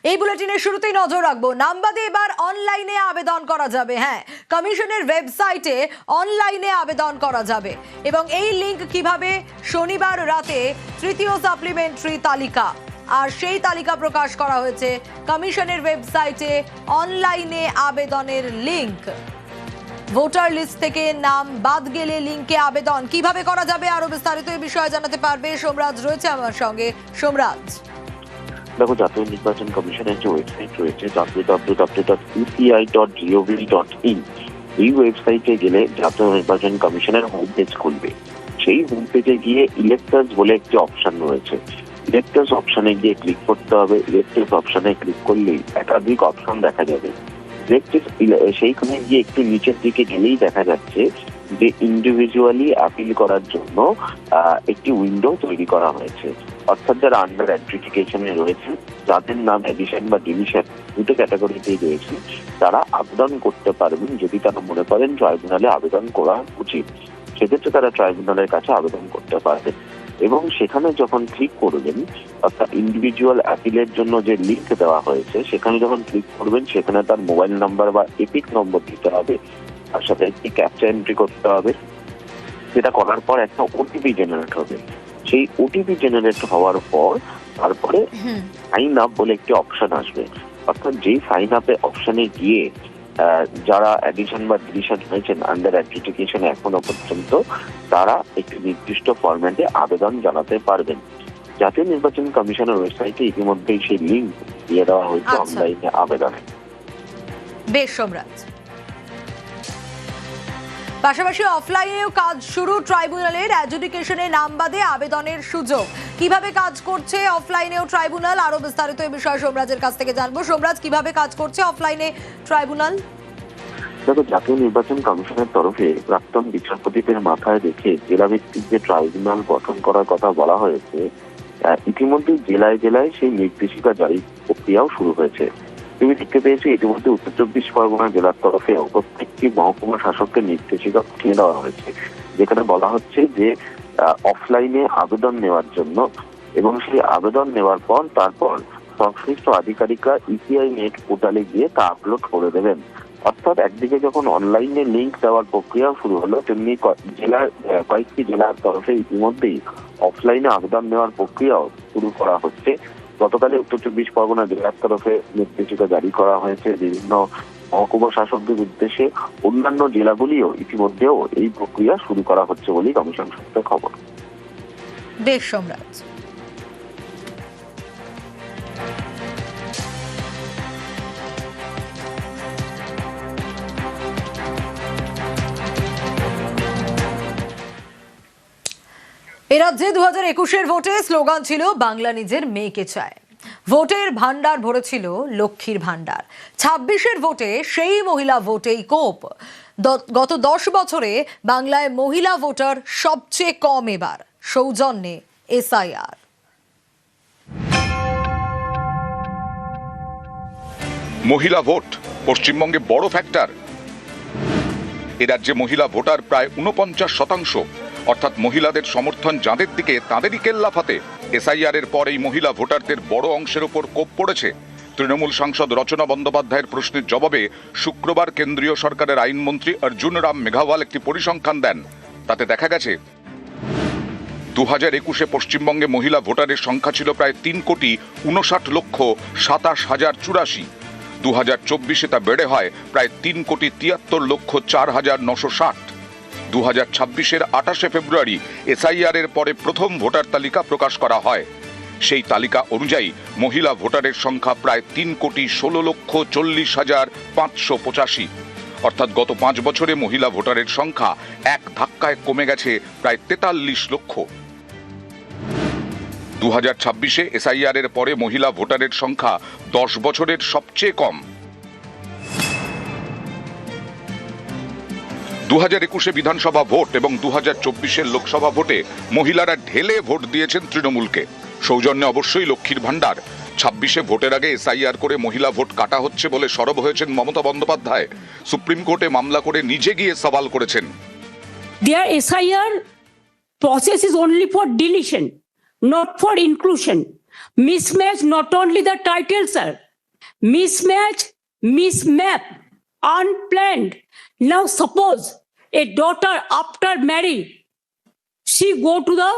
এই বুলেটিনের শুরুতেই নজর রাখবো নামবাদে এবার অনলাইনে আবেদন করা যাবে। হ্যাঁ, কমিশনের ওয়েবসাইটে অনলাইনে আবেদন করা যাবে এবং এই লিংক কিভাবে, শনিবার রাতে তৃতীয় সাপ্লিমেন্টারি তালিকা আর সেই তালিকা প্রকাশ করা হয়েছে কমিশনের ওয়েবসাইটে। অনলাইনে আবেদনের লিংক, ভোটার লিস্ট থেকে নাম বাদ গেলে লিংকে আবেদন কিভাবে করা যাবে, আরো বিস্তারিত এই বিষয়ে জানাতে পারবে সোমরাজ রয়েছে আমার সঙ্গে। সোমরাজ, দেখো, জাতীয় নির্বাচন কমিশনের যে ওয়েবসাইট রয়েছে www.eci.gov.in, এই ওয়েবসাইটে গেলে জাতীয় নির্বাচন কমিশনের হোম পেজ খুলবে। সেই হোম পেজে গিয়ে ইলেক্টরস বলে একটি অপশন রয়েছে। ইলেক্টরস অপশনে গিয়ে ক্লিক করতে হবে। ইলেক্টরস অপশনে ক্লিক করলেই একাধিক অপশন দেখা যাবে। সেইখানে গিয়ে একটু নিচের দিকে গেলেই দেখা যাচ্ছে যে ইন্ডিভিজুয়ালি আপিল করার জন্য একটি উইন্ডো তৈরি করা হয়েছে। অর্থাৎ যারা আন্ডার অ্যাডজুডিকেশনে রয়েছে, যাদের নাম এডিশন বা ডিলিশন দুটো ক্যাটাগরিতেই রয়েছে, তারা আবেদন করতে পারবেন। যদি তারা মনে করেন ট্রাইব্যুনালে আবেদন করা উচিত, সেক্ষেত্রে তারা ট্রাইব্যুনালের কাছে আবেদন করতে পারবেন। এবং সেখানে যখন ক্লিক করবেন, অর্থাৎ ইন্ডিভিজুয়াল অ্যাপিলের জন্য যে লিঙ্ক দেওয়া হয়েছে সেখানে যখন ক্লিক করবেন, সেখানে তার মোবাইল নাম্বার বা এপিক নম্বর দিতে হবে, তার সাথে একটি ক্যাপচা এন্ট্রি করতে হবে। সেটা করার পর একটা ওটিপি জেনারেট হবে। সেই ওটিপি জেনারেট হওয়ার পর তারপরে সাইন আপ বলে একটি অপশন আসবে। অর্থাৎ যেই সাইন আপে অপশনে গিয়ে যারা অ্যাডিশন বা ডিলিশন হয়েছেন আন্ডার অ্যাডজুডিকেশন এখনো পর্যন্ত, তারা একটি নির্দিষ্ট ফরম্যাটে আবেদন জানাতে পারবেন। জাতীয় নির্বাচন কমিশনের ওয়েবসাইটে ইতিমধ্যেই সেই লিঙ্ক দিয়ে দেওয়া হয়েছে অনলাইনে আবেদনে। বেশ সোমরাজ, পাশাপাশি অফলাইনেও কাজ শুরু ট্রাইব্যুনালের। অ্যাডজুডিকেশনে নাম বাদে আবেদনের সুযোগ কিভাবে কাজ করছে অফলাইনেও ট্রাইব্যুনাল, আরো বিস্তারিত এই বিষয়ে সোমরাজের কাছ থেকে জানবো। সোমরাজ, কিভাবে কাজ করছে অফলাইনে ট্রাইব্যুনাল? দেখো, জাতীয় নির্বাচন কমিশনের তরফে প্রাক্তন বিচারপতিদের মাথায় রেখে জেলাভিত্তিক যে ট্রাইব্যুনাল গঠন করার কথা বলা হয়েছে, ইতিমধ্যে জেলায় জেলায় সেই নির্দেশিকা জারি প্রক্রিয়াও শুরু হয়েছে। তুমি দেখতে পেয়েছো ইতিমধ্যে উত্তর চব্বিশ পরগনা জেলার তরফে প্রত্যেকটি মহকুমা শাসককে নির্দেশিকা পাঠিয়ে দেওয়া হয়েছে, যেখানে বলা হচ্ছে যে অফলাইনে আবেদন নেওয়ার জন্য, এবং সেই আবেদন নেওয়ার পর তারপর সংশ্লিষ্ট আধিকারিকরা ইসিআই নেট পোর্টালে গিয়ে তা আপলোড করে দেবেন। অর্থাৎ একদিকে যখন অনলাইনে লিঙ্ক দেওয়ার প্রক্রিয়া শুরু হলো, তেমনি কয়েকটি জেলার তরফে ইতিমধ্যেই অফলাইনে আবেদন নেওয়ার প্রক্রিয়াও শুরু করা হচ্ছে। গতকালে উত্তর চব্বিশ পরগনা জেলার তরফে নির্দেশিকা জারি করা হয়েছে বিভিন্ন মহকুমা শাসকদের উদ্দেশ্যে। অন্যান্য জেলাগুলিও ইতিমধ্যেও এই প্রক্রিয়া শুরু করা হচ্ছে বলেই কমিশন সূত্রে খবর। বেশ সোমরাজ, এ রাজ্যে 2021-এর ভোটে স্লোগান ছিল বাংলা নিজের মেয়েকে চায়। ভোটের ভান্ডার ভরেছিল লক্ষ্মীর ভান্ডার। 26-এর ভোটে সেই মহিলা ভোটেই কোপ। গত 10 বছরে বাংলায় মহিলা ভোটার সবচেয়ে কম, এবার সৌজন্যে এসআইআর। মহিলা ভোট পশ্চিমবঙ্গে বড় ফ্যাক্টর। এ রাজ্যে মহিলা ভোটার প্রায় 49%, অর্থাৎ মহিলাদের সমর্থন যাদের দিকে তাদেরই কেল্লাফাতে। এসআইআর এর পর এই মহিলা ভোটারদের বড় অংশের ওপর কোপ পড়েছে। তৃণমূল সাংসদ রচনা বন্দ্যোপাধ্যায়ের প্রশ্নের জবাবে শুক্রবার কেন্দ্রীয় সরকারের আইনমন্ত্রী অর্জুন রাম মেঘাওয়াল একটি পরিসংখ্যান দেন। তাতে দেখা গেছে 2021-এ পশ্চিমবঙ্গে মহিলা ভোটারের সংখ্যা ছিল প্রায় 3,59,27,084। 2024-এ তা বেড়ে হয় প্রায় 3,73,04,960। 2026-এর 28শে ফেব্রুয়ারি এসআইআর এর পরে প্রথম ভোটার তালিকা প্রকাশ করা হয়। সেই তালিকা অনুযায়ী মহিলা ভোটারের সংখ্যা প্রায় 3,16,40,585। অর্থাৎ গত 5 বছরে মহিলা ভোটারের সংখ্যা এক ধাক্কায় কমে গেছে প্রায় 43 লক্ষ। 2026-এ এসআইআর এর পরে মহিলা ভোটারের সংখ্যা 10 বছরের সবচেয়ে কম। 2021-এ বিধানসভা ভোট এবং 2024-এর লোকসভা ভোটে মহিলারা ঢেলে ভোট দিয়েছেন তৃণমূলকে। সৌজন্যে অবশ্যই লক্ষ্মীর ভান্ডার। 26-এ ভোটের আগে এসআইআর করে মহিলা ভোট কাটা হচ্ছে বলে সরব হয়েছেন মমতা বন্দ্যোপাধ্যায়। সুপ্রিম কোর্টে মামলা করে নিজে গিয়ে সওয়াল করেছেন। Their SIR process is only for deletion, not for inclusion. Mismatch not only the title, sir. mismatch, mismap, unplanned. Now suppose a daughter after marry, she go to the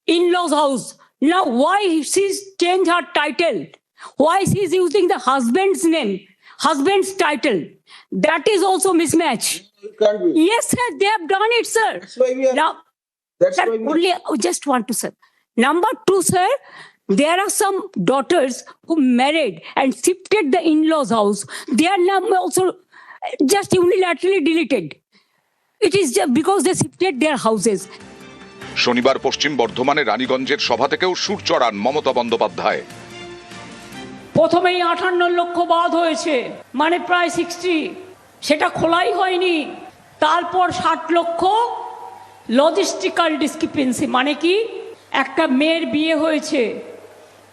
in-laws house. Now why she's change her title? Why she's using the husband's name, husband's title? That is also mismatch. Can't be. Yes, sir, they have done it, sir. That's why we are. Now, That's sir, why we. only I just want to say. Number two, sir, there are some daughters who married and shifted the in-laws house. Their name also just unilaterally deleted. It is just because they shifted their houses. শনিবার পশ্চিম বর্ধমানের রানীগঞ্জের সভা থেকেও সুর চড়ান মমতা বন্দ্যোপাধ্যায়। প্রথমেই 58 লক্ষ বাদ হয়েছে, মানে প্রায় 60, সেটা খোলাই হয়নি। তারপর 60 লক্ষ লজিস্টিক্যাল ডিসক্রিপেন্সি, মানে কি একটা মেয়ের বিয়ে হয়েছে,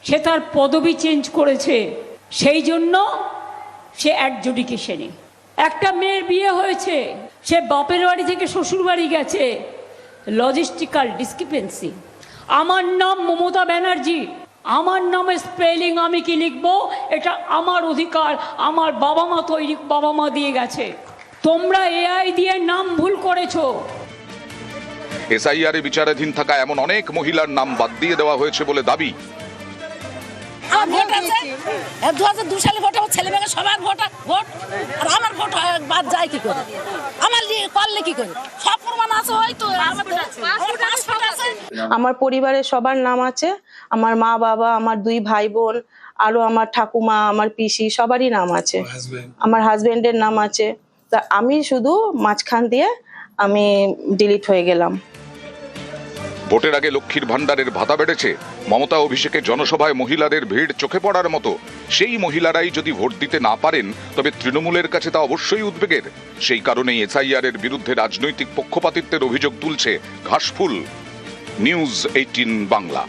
সে তার পদবি চেঞ্জ করেছে, সেই জন্য সে অ্যাডজুডিকেশনে। একটা মেয়ের বিয়ে হয়েছে, সে বাপের বাড়ি থেকে শ্বশুর বাড়ি গেছে, লজিস্টিক্যাল ডিসক্রিপেন্সি। আমার নাম মমতা ব্যানার্জি, আমার নামে স্পেলিং আমি কি লিখবো এটা আমার অধিকার, আমার বাবা মা তৈরি, বাবা মা দিয়ে গেছে। তোমরা এআই দিয়ে নাম ভুল করেছো। এসআইআর এ বিচারাধীন থাকা এমন অনেক মহিলার নাম বাদ দিয়ে দেওয়া হয়েছে বলে দাবি। ভোট আছে 2002 সালে ভোট, আমার ছেলে মেয়ে সবার ভোট, আর আমার ভোট বাদ যায় কি করে? আমার করলে কি করে? সব প্রমাণ আছে, হয়তো আমার পাসপোর্ট আছে। আমার পরিবারের সবার নাম আছে, আমার মা বাবা, আমার 2 ভাই বোন, আরো আমার ঠাকুমা, আমার পিসি, সবারই নাম আছে, আমার হাজবেন্ডের নাম আছে। তা আমি শুধু মাঝখান দিয়ে আমি ডিলিট হয়ে গেলাম। ভোটের আগে লক্ষ্মীর ভান্ডারের ভাতা বেড়েছে। মমতা অভিষেকে জনসভায় মহিলাদের ভিড় চোখে পড়ার মতো। সেই মহিলারাই যদি ভোট দিতে না পারেন তবে তৃণমূলের কাছে তা অবশ্যই উদ্বেগের। সেই কারণেই এসআইআর এর বিরুদ্ধে রাজনৈতিক পক্ষপাতিত্বের অভিযোগ তুলছে ঘাসফুল। নিউজ 18 বাংলা।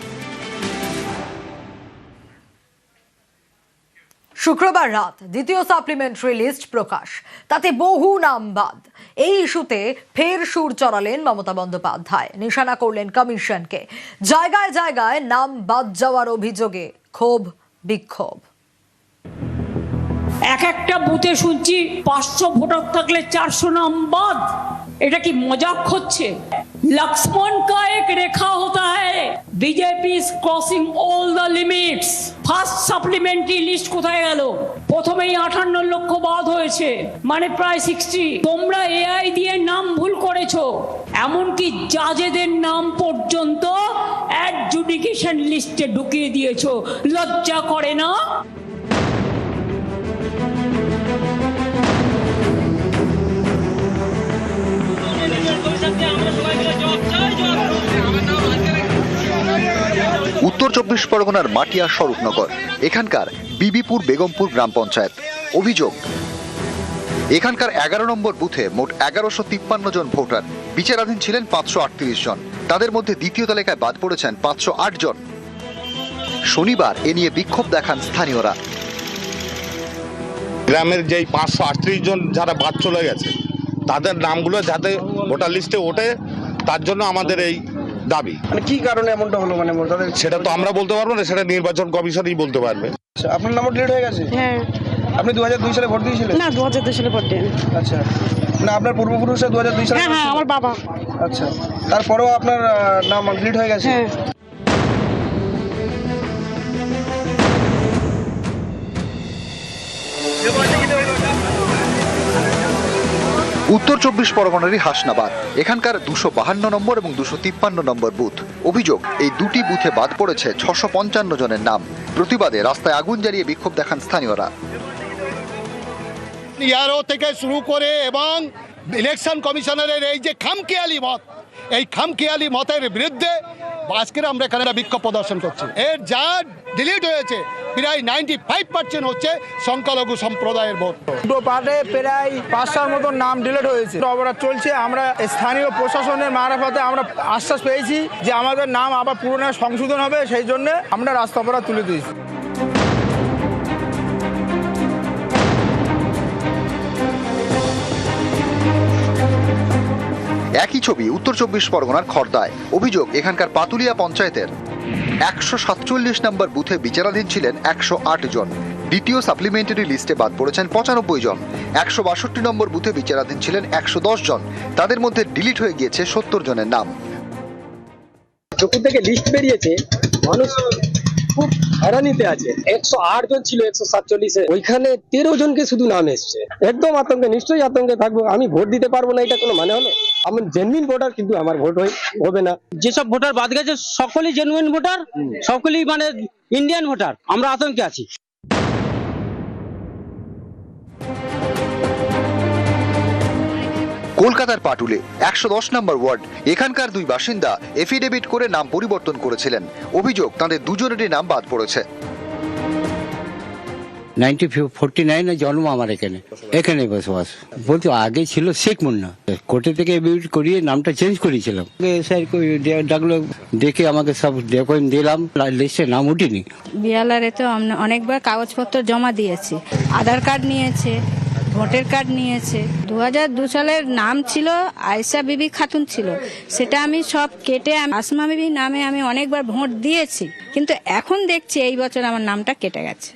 শুক্রবার রাত দ্বিতীয় সাপ্লিমেন্টারি লিস্ট প্রকাশ, তাতে বহু নাম বাদ। এই ইস্যুতে ফের সুর চড়ালেন মমতা বন্দ্যোপাধ্যায়, নিশানা করলেন কমিশনকে। জায়গায় জায়গায় নাম বাদ যাওয়ার অভিযোগে ক্ষোভ বিক্ষোভ। এক একটা বুথে শুনছি 500 ভোটার থাকলে 400 নাম বাদ। এটা কি মজাক হচ্ছে? लक्ष्मण का एक रेखा होता है, BJP is crossing all the limits. First supplementary list কোথায় গেল? প্রথমেই 58 লক্ষ বাদ হয়েছে, মানে প্রায় 60। তোমরা এআই দিয়ে নাম ভুল করেছো, এমনকি জাজেদের নাম পর্যন্ত অ্যাডজুডিকেশন লিস্টে ঢুকিয়ে দিয়েছো। লজ্জা করে না? উত্তর 24 পরগনার মাটিয়া স্বরূপনগর, এখানকার বিবিপুর বেগমপুর গ্রাম পঞ্চায়েত। অভিযোগ, এখানকার 11 নম্বর বুথে মোট 1153 জন ভোটার, বিচারাধীন ছিলেন 538 জন। তাদের মধ্যে দ্বিতীয় তালিকায় বাদ পড়েছেন 508 জন। শনিবার এ নিয়ে বিক্ষোভ দেখান স্থানীয়রা। গ্রামের যেই 538 জন যারা বাদ চলে গেছে, তাদের নামগুলো যাতে ভোটার লিস্টে ওঠে, তার জন্য আমাদের এই দাবি। মানে কি কারণে এমনটা হলো? মানে তাদের সেটা তো আমরা বলতে পারবো না, সেটা নির্বাচন কমিশনই বলতে পারবে। আপনার নাম্বার ডিলিট হয়ে গেছে? হ্যাঁ। আপনি 2002 সালে ভোট দিয়েছিলেন? না, 2002 সালে ভোট দেন। আচ্ছা, না আপনার পূর্বপুরুষরা 2002 সালে? হ্যাঁ, আমার বাবা। আচ্ছা, তারপরেও আপনার নাম ডিলিট হয়ে গেছে? হ্যাঁ। উত্তর 24 পরগনারই হাসনাবাদ, এখানকার 252 নম্বর এবং 253 নম্বর বুথ। অভিযোগ, এই দুটি বুথে বাদ পড়েছে 655 জনের নাম। প্রতিবাদে রাস্তায় আগুন জ্বালিয়ে বিক্ষোভ দেখান স্থানীয়রা। ইয়ারও থেকে শুরু করে এবং ইলেকশন কমিশনারের এই যে খামখেয়ালি মত, এই খামখেয়ালি মতের বিরুদ্ধে আজকের আমরা এখানে বিক্ষোভ প্রদর্শন করছি। এর যা ডিলিট হয়েছে প্রায় 95% হচ্ছে সংখ্যালঘু সম্প্রদায়ের ভোট। দুটো পার্টে প্রায় 500-র মতো নাম ডিলিট হয়েছে। অবরোধ চলছে। আমরা স্থানীয় প্রশাসনের মারফতে আমরা আশ্বাস পেয়েছি যে আমাদের নাম আবার পুনরায় সংশোধন হবে, সেই জন্য আমরা রাস্তা অবরোধ তুলে দিয়েছি। একই ছবি উত্তর 24 পরগনার খড়দায়। অভিযোগ, এখানকার পাতুলিয়া পঞ্চায়েতের 147 নম্বর বুথে বিচারাধীন ছিলেন 108 জন। দ্বিতীয় সাপ্লিমেন্টারি লিস্টে বাদ পড়েছেন 95 জন। 162 নম্বর বুথে বিচারাধীন ছিলেন 110 জন, তাদের মধ্যে ডিলিট হয়ে গিয়েছে 70 জনের নাম। যখন থেকে লিস্ট বেরিয়েছে মানুষ খুব হয়রানিতে আছে। 108 জন ছিল 147-এ, ওইখানে 13 জনকে শুধু নাম এসছে। একদম আতঙ্কে, নিশ্চয়ই আতঙ্কে থাকবো। আমি ভোট দিতে পারবো না, এটা কোনো মানে হলো? আমি জেনুইন ভোটার, কিন্তু আমার ভোট হবে না। যেসব ভোটার বাদ গেছে সকলেই জেনুইন ভোটার, সকলেই মানে ইন্ডিয়ান ভোটার। আমরা আতঙ্কে আছি। কলকাতার পাটুলে 110 নম্বর ওয়ার্ড, এখানকার দুই বাসিন্দা এফিডেভিট করে নাম পরিবর্তন করেছিলেন। অভিযোগ, তাদের দুজনেরই নাম বাদ পড়েছে। 1949 জন্ম আমার এখানে বসবাস। বলতো আগে ছিল শেখ মুন্না, কোর্টে থেকে এফিডেভিট করিয়ে নামটা চেঞ্জ করেছিলাম। স্যার ডাকলো, দেখে আমাকে সব ডকুমেন্ট দিলাম, লিস্টে নাম উঠিনি। বিএলআর তো অনেকবার কাগজপত্র জমা দিয়েছি, আধার কার্ড নিয়েছে, ভোটার কার্ড নিয়েছে। 2002 সালের নাম ছিল আয়েশা বিবি খাতুন ছিল, সেটা আমি সব কেটে আসমা বিবি নামে আমি অনেকবার ভোট দিয়েছি, কিন্তু এখন দেখছি এই বছর আমার নামটা কেটে গেছে।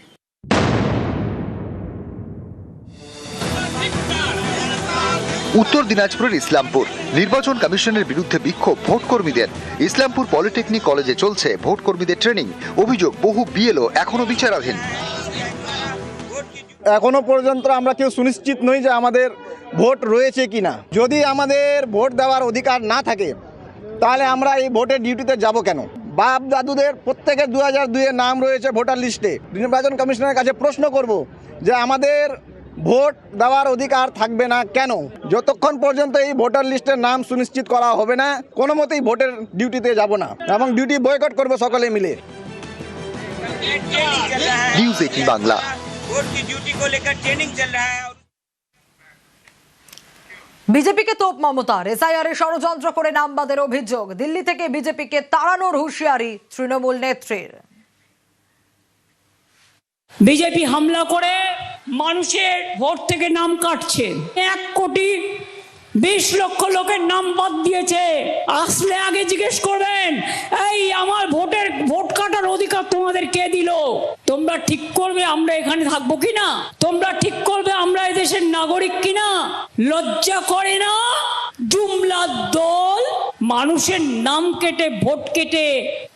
উত্তর দিনাজপুরের ইসলামপুর, নির্বাচন কমিশনের বিরুদ্ধে বিক্ষোভ ভোট কর্মীদের। ইসলামপুর পলিটেকনিক কলেজে চলছে ভোট কর্মীদের ট্রেনিং। অভিযোগ, বহু বিএলও এখনো বিচারাধীন। এখনো পর্যন্ত আমরা কেউ সুনিশ্চিত নই যে আমাদের ভোট রয়েছে কিনা। যদি আমাদের ভোট দেওয়ার অধিকার না থাকে তাহলে আমরা এই ভোটের ডিউটিতে যাব কেন? বাপ দাদুদের প্রত্যেকের 2002-এর নাম রয়েছে ভোটার লিস্টে। নির্বাচন কমিশনের কাছে প্রশ্ন করব যে আমাদের ভোট দেওয়ার অধিকার থাকবে না কেন? যতক্ষণ পর্যন্ত এই ভোটার লিস্টের নাম সুনিশ্চিত করা হবে না, কোনো মতেই ভোটের ডিউটিতে যাব না এবং ডিউটি বয়কট করব সকলে মিলে। নিউজ 18 বাংলা। वोट की ड्यूटी को लेकर ट्रेनिंग चल रहा है। বিজেপিকে তোপ মমতার। এসআইআর ষড়যন্ত্র করে নাম বাদের অভিযোগ। দিল্লি থেকে বিজেপিকে তাড়ানোর হুঁশিয়ারি তৃণমূল নেত্রীর। বিজেপি হামলা করে মানুষের ভোট থেকে নাম কাটছে। 1,20,00,000 লোকের নাম বাদ দিয়েছে। আসলে আগে জিজ্ঞেস করবেন, এই আমার ভোট কাটার অধিকার তোমাদের কে দিল? তোমরা ঠিক করবে আমরা এখানে থাকবো কিনা, তোমরা ঠিক করবে আমরা এদেশের নাগরিক কিনা। লজ্জা করে না? জুমলা দল মানুষের নাম কেটে ভোট কেটে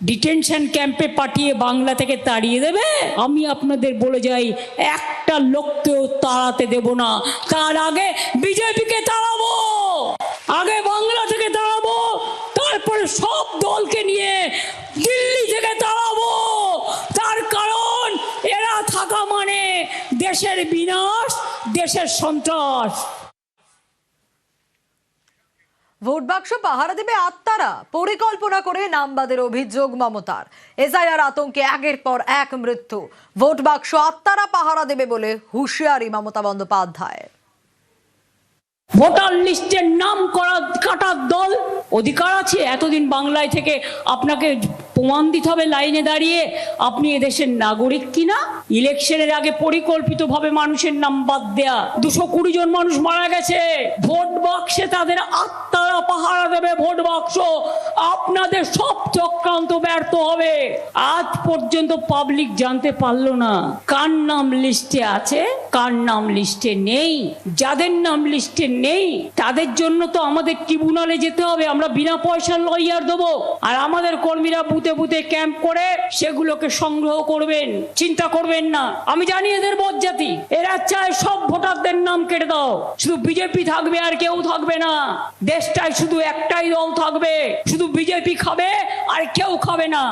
ডিটেনশন ক্যাম্পে পাঠিয়ে বাংলা থেকে তাড়িয়ে দেবে? আমি আপনাদের বলে যাই, একটা লোককেও তাড়াতে দেব না। তার আগে বিজেপিকে তাড়াবো, আগে বাংলা থেকে তাড়াবো, তারপরে সব দলকে নিয়ে দিল্লি থেকে তাড়াবো। তার কারণ এরা থাকা মানে দেশের বিনাশ, দেশের সন্ত্রাস। ভোট বাক্স পাহারা দেবে আত্মারা, পরিকল্পনা করে নামবাদের অভিযোগ মমতার। এসআইআর আতঙ্কে একের পর এক মৃত্যু। ভোট বাক্স আত্মারা পাহারা দেবে বলে হুঁশিয়ারি মমতা বন্দ্যোপাধ্যায়। ভোটার লিস্টের নাম কাটার দল অধিকার আছে। এতদিন বাংলায় থেকে আপনাকে প্রমাণ দিতে হবে লাইনে দাঁড়িয়ে আপনি এদেশের নাগরিক কিনা। ইলেকশনের আগে পরিকল্পিতভাবে মানুষের নাম বাদ দেয়া। 220 জন মানুষ মারা গেছে। ভোট বাক্সে তাদের আত্মারা পাহারা দেবে। ভোট বাক্স আপনাদের সব চক্রান্ত ব্যর্থ হবে। আজ পর্যন্ত পাবলিক জানতে পারলো না কার নাম লিস্টে আছে, কার নাম লিস্টে নেই। যাদের নাম লিস্টে নেই তাদের জন্য তো আমাদের ট্রিব্যুনালে যেতে হবে। আমরা বিনা পয়সার লয়ার দেবো, আর আমাদের কর্মীরা বুথে বুথে ক্যাম্প করে সেগুলোকে সংগ্রহ করবেন। চিন্তা করবেন না, আমি জানি এদের বজ্জাতি। এরা চায় সব ভোটারদের নাম কেটে দাও, শুধু বিজেপি থাকবে আর কেউ থাকবে না। দেশটায় শুধু একটাই দল থাকবে, শুধু বিজেপি খাবে আর কেউ খাবে না।